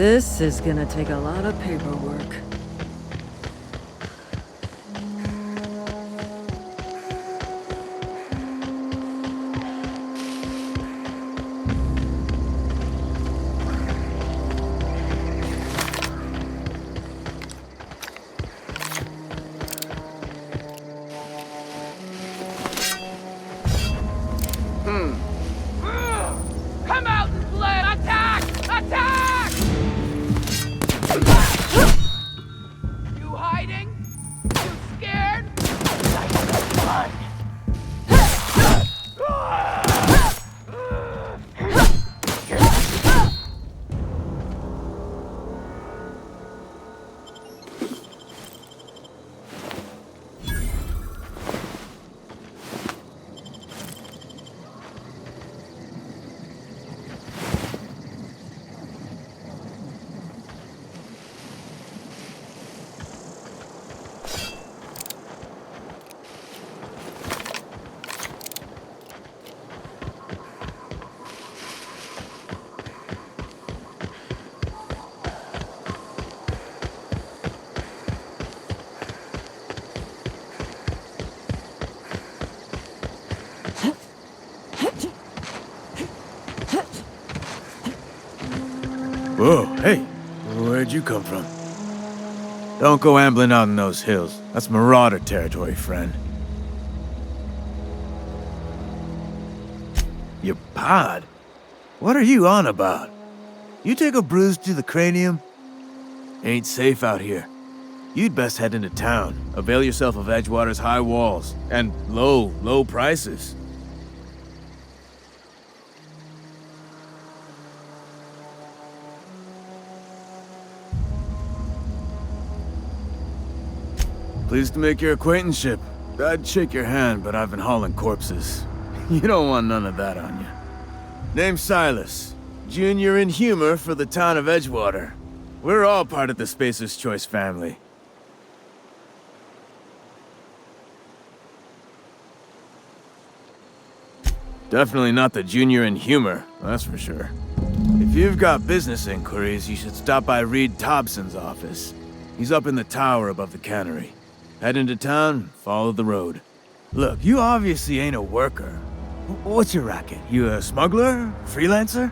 This is gonna take a lot of paperwork. Come out and play! Attack! Attack! You hiding? You scared? Run! Whoa, hey, where'd you come from? Don't go ambling out in those hills. That's marauder territory, friend. Your pod? What are you on about? You take a bruise to the cranium? Ain't safe out here. You'd best head into town. Avail yourself of Edgewater's high walls and low prices. Pleased to make your acquaintanceship. I'd shake your hand, but I've been hauling corpses. You don't want none of that on you. Name's Silas. Junior in humor for the town of Edgewater. We're all part of the Spacer's Choice family. Definitely not the junior in humor, that's for sure. If you've got business inquiries, you should stop by Reed Thompson's office. He's up in the tower above the cannery. Head into town, follow the road. Look, you obviously ain't a worker. What's your racket? You a smuggler? Freelancer?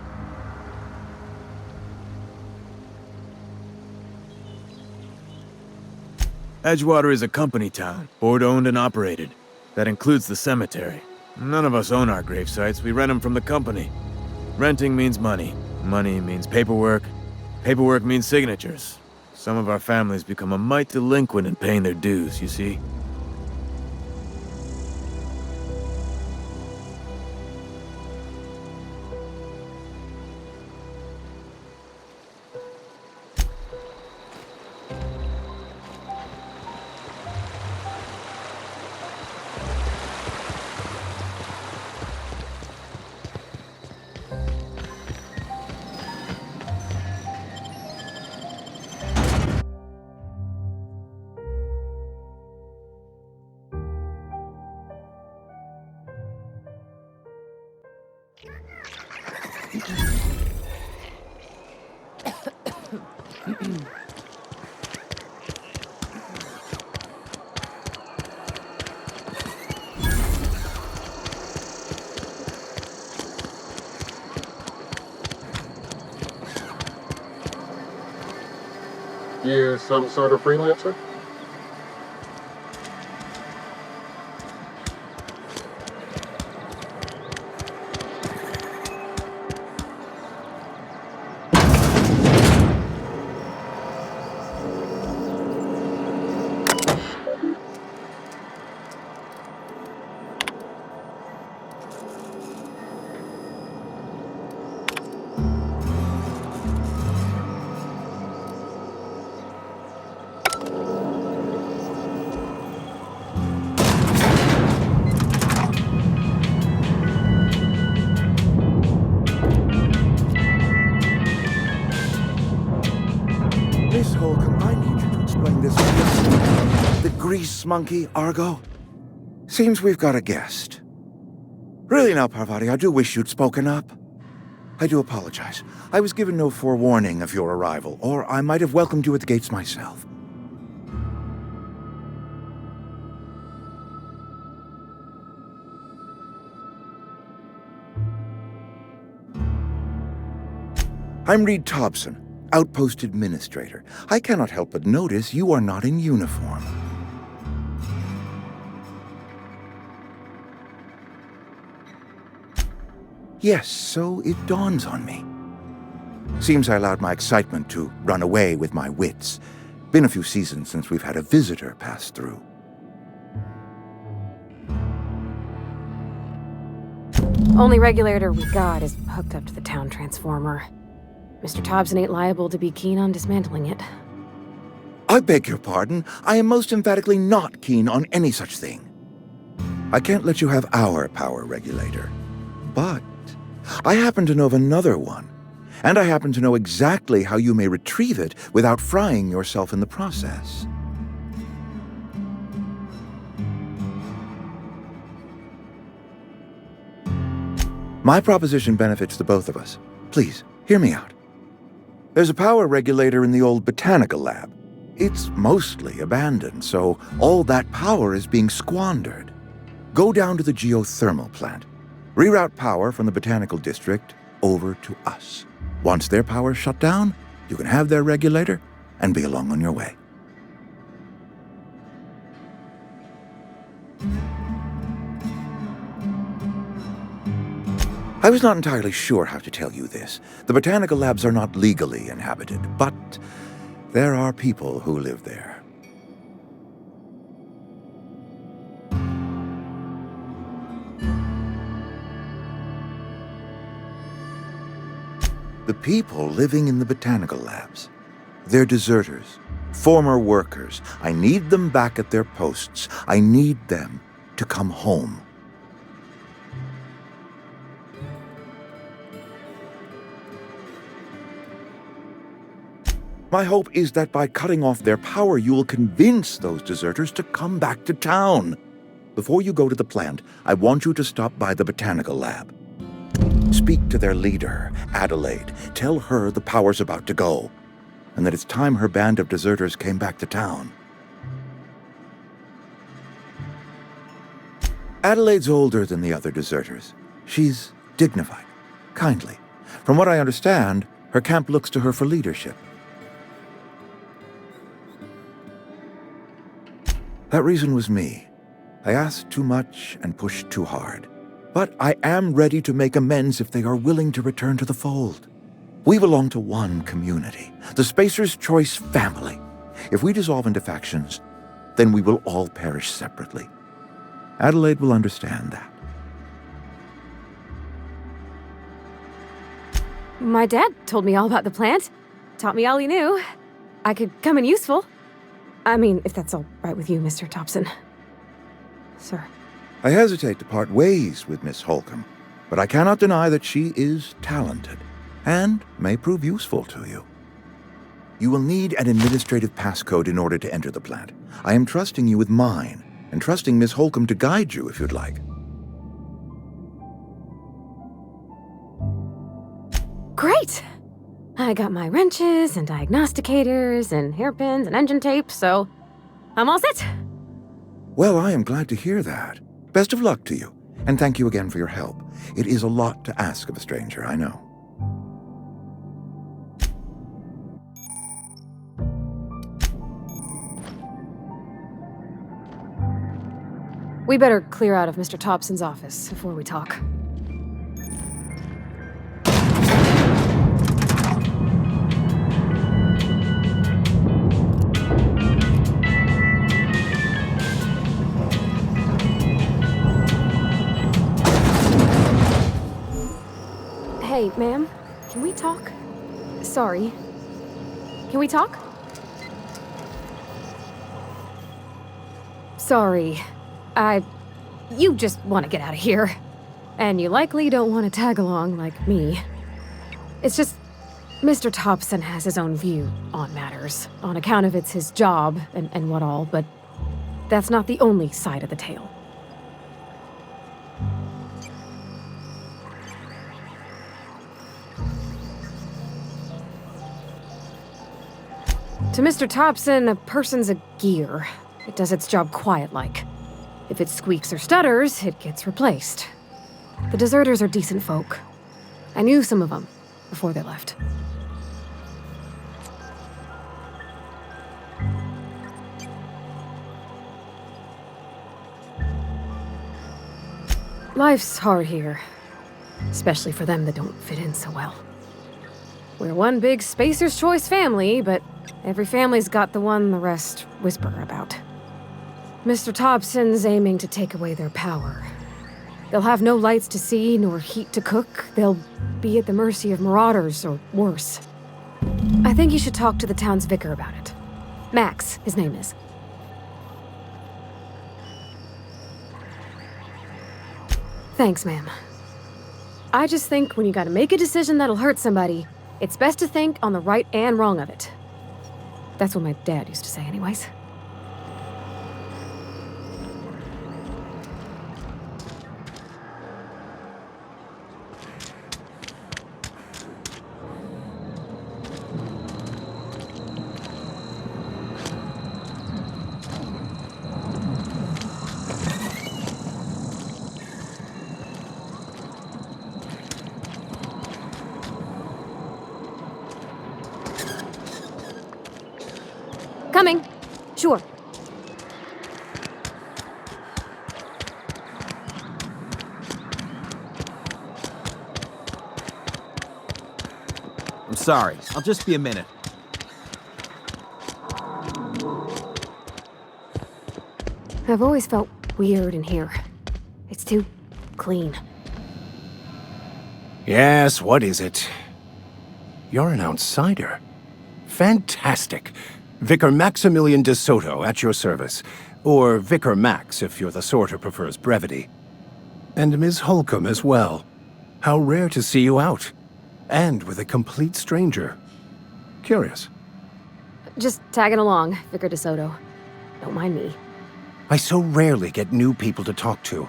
Edgewater is a company town, board-owned and operated. That includes the cemetery. None of us own our grave sites, we rent them from the company. Renting means money. Money means paperwork. Paperwork means signatures. Some of our families become a mite delinquent in paying their dues, you see? You some sort of freelancer? This whole I need you to explain this. The grease monkey, Argo? Seems we've got a guest. Really now, Parvati, I do wish you'd spoken up. I do apologize. I was given no forewarning of your arrival, or I might have welcomed you at the gates myself. I'm Reed Thompson, Outpost Administrator. I cannot help but notice you are not in uniform. Yes, so it dawns on me. Seems I allowed my excitement to run away with my wits. Been a few seasons since we've had a visitor pass through. Only regulator we got is hooked up to the town transformer. Mr. Thompson ain't liable to be keen on dismantling it. I beg your pardon. I am most emphatically not keen on any such thing. I can't let you have our power regulator. But I happen to know of another one. And I happen to know exactly how you may retrieve it without frying yourself in the process. My proposition benefits the both of us. Please, hear me out. There's a power regulator in the old botanical lab. It's mostly abandoned, so all that power is being squandered. Go down to the geothermal plant. Reroute power from the botanical district over to us. Once their power's shut down, you can have their regulator and be along on your way. I was not entirely sure how to tell you this. The botanical labs are not legally inhabited, but there are people who live there. The people living in the botanical labs. They're deserters, former workers. I need them back at their posts. I need them to come home. My hope is that by cutting off their power, you will convince those deserters to come back to town. Before you go to the plant, I want you to stop by the botanical lab. Speak to their leader, Adelaide. Tell her the power's about to go, and that it's time her band of deserters came back to town. Adelaide's older than the other deserters. She's dignified, kindly. From what I understand, her camp looks to her for leadership. That reason was me. I asked too much and pushed too hard. But I am ready to make amends if they are willing to return to the fold. We belong to one community, the Spacer's Choice family. If we dissolve into factions, then we will all perish separately. Adelaide will understand that. My dad told me all about the plant. Taught me all he knew. I could come in useful. I mean, if that's all right with you, Mr. Thompson. Sir. I hesitate to part ways with Miss Holcomb, but I cannot deny that she is talented and may prove useful to you. You will need an administrative passcode in order to enter the plant. I am trusting you with mine, and trusting Miss Holcomb to guide you if you'd like. Great! I got my wrenches and diagnosticators and hairpins and engine tape, so I'm all set. Well, I am glad to hear that. Best of luck to you, and thank you again for your help. It is a lot to ask of a stranger, I know. We better clear out of Mr. Thompson's office before we talk. Hey, ma'am, can we talk? Sorry. Can we talk? Sorry. You just want to get out of here. And you likely don't want to tag along like me. It's just, Mr. Thompson has his own view on matters, on account of it's his job and what all, but that's not the only side of the tale. To Mr. Thompson, a person's a gear. It does its job quiet-like. If it squeaks or stutters, it gets replaced. The deserters are decent folk. I knew some of them before they left. Life's hard here, especially for them that don't fit in so well. We're one big Spacer's Choice family, but every family's got the one the rest whisper about. Mr. Thompson's aiming to take away their power. They'll have no lights to see, nor heat to cook. They'll be at the mercy of marauders, or worse. I think you should talk to the town's vicar about it. Max, his name is. Thanks, ma'am. I just think when you gotta make a decision that'll hurt somebody, it's best to think on the right and wrong of it. That's what my dad used to say anyways. Coming. Sure. I'm sorry. I'll just be a minute. I've always felt weird in here. It's too clean. Yes, what is it? You're an outsider. Fantastic. Vicar Maximilian de Soto at your service. Or Vicar Max, if you're the sort who prefers brevity. And Ms. Holcomb as well. How rare to see you out. And with a complete stranger. Curious. Just tagging along, Vicar DeSoto. Don't mind me. I so rarely get new people to talk to.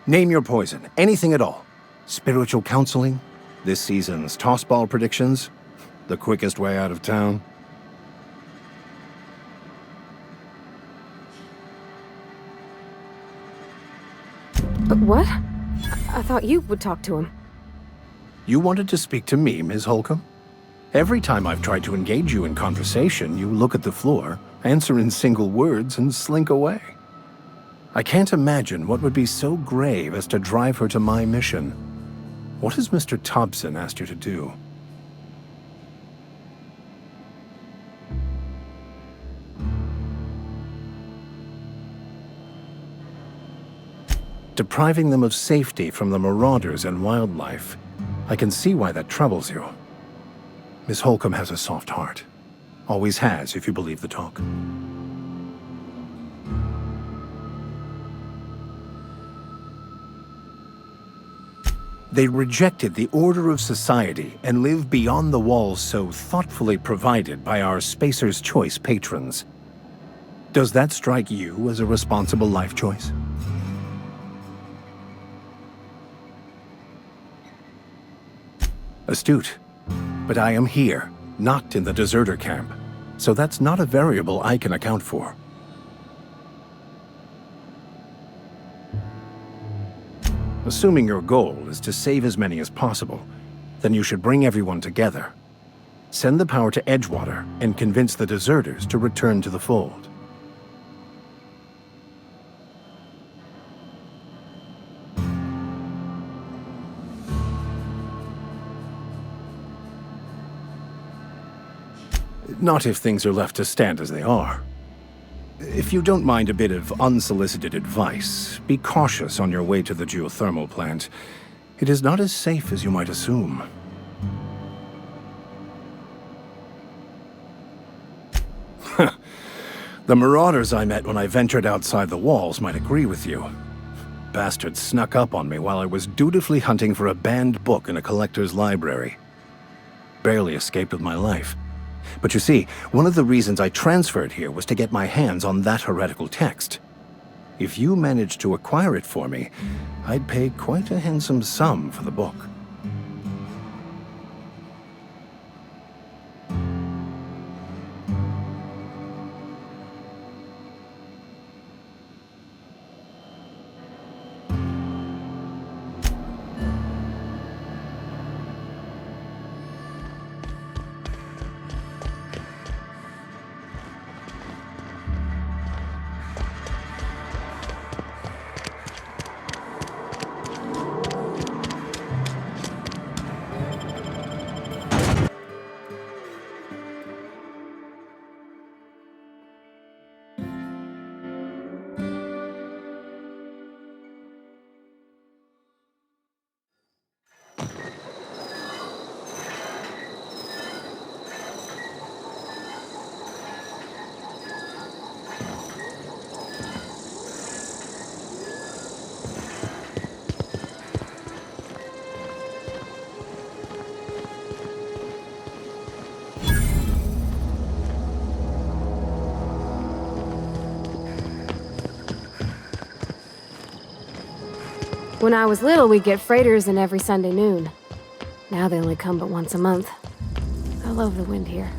Name your poison, anything at all. Spiritual counseling? This season's tossball predictions? The quickest way out of town? But what? I thought you would talk to him. You wanted to speak to me, Ms. Holcomb? Every time I've tried to engage you in conversation, you look at the floor, answer in single words, and slink away. I can't imagine what would be so grave as to drive her to my mission. What has Mr. Thompson asked you to do? Depriving them of safety from the marauders and wildlife. I can see why that troubles you. Miss Holcomb has a soft heart. Always has, if you believe the talk. They rejected the order of society and live beyond the walls so thoughtfully provided by our Spacer's Choice patrons. Does that strike you as a responsible life choice? Astute. But I am here, not in the deserter camp, so that's not a variable I can account for. Assuming your goal is to save as many as possible, then you should bring everyone together. Send the power to Edgewater and convince the deserters to return to the fold. Not if things are left to stand as they are. If you don't mind a bit of unsolicited advice, be cautious on your way to the geothermal plant. It is not as safe as you might assume. The marauders I met when I ventured outside the walls might agree with you. Bastards snuck up on me while I was dutifully hunting for a banned book in a collector's library. Barely escaped with my life. But you see, one of the reasons I transferred here was to get my hands on that heretical text. If you managed to acquire it for me, I'd pay quite a handsome sum for the book. When I was little, we'd get freighters in every Sunday noon. Now they only come but once a month. I love the wind here.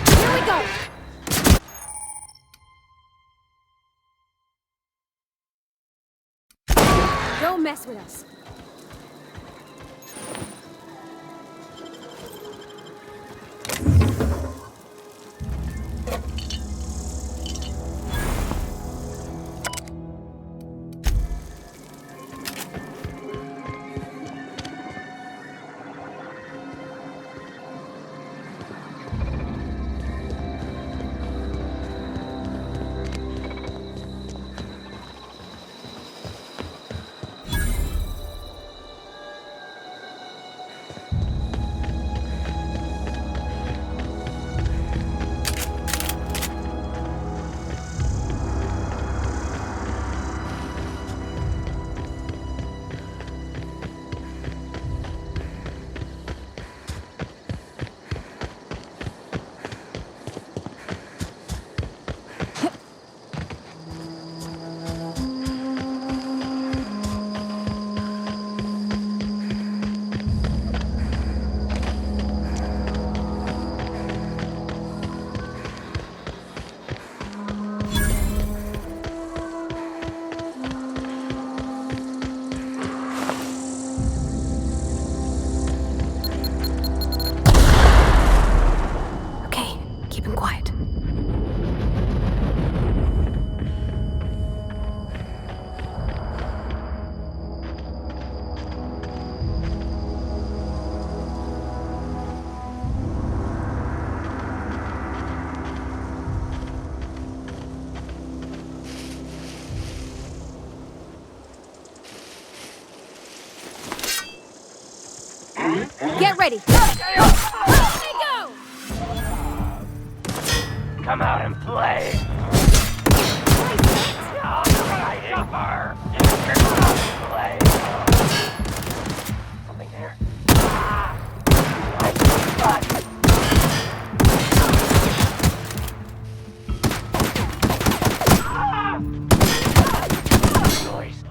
Here we go! Don't mess with us. Okay, keep him quiet. Get ready! Let me go! Come out and play. Suffer. Play. Something there. Noise.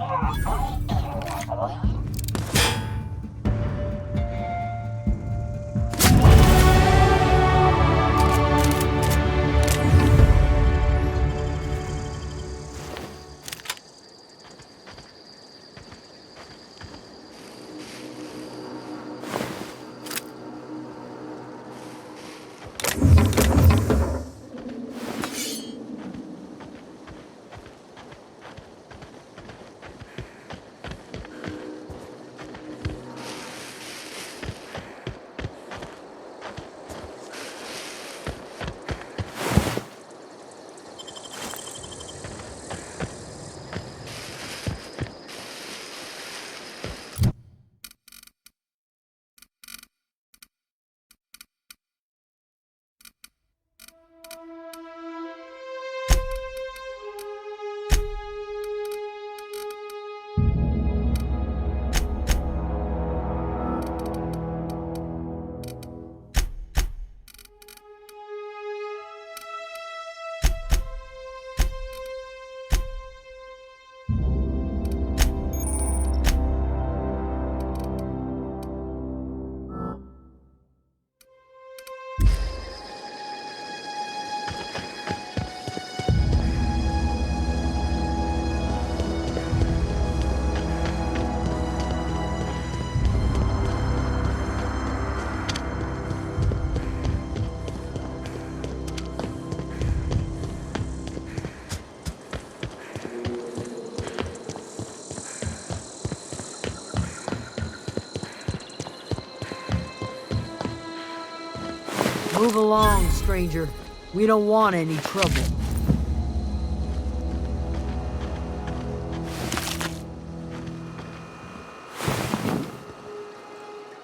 Move along, stranger. We don't want any trouble.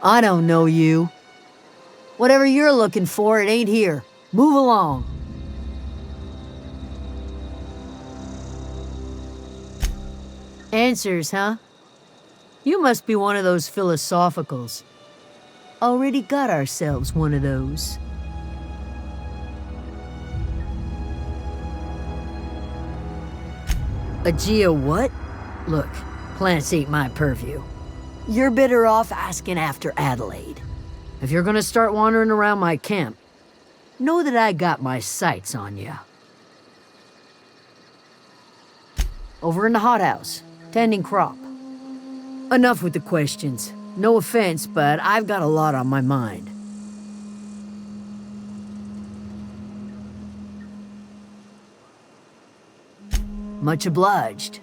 I don't know you. Whatever you're looking for, it ain't here. Move along. Answers, huh? You must be one of those philosophicals. Already got ourselves one of those. A geo what? Look, plants ain't my purview. You're better off asking after Adelaide. If you're gonna start wandering around my camp, know that I got my sights on you. Over in the hothouse, tending crop. Enough with the questions. No offense, but I've got a lot on my mind. Much obliged.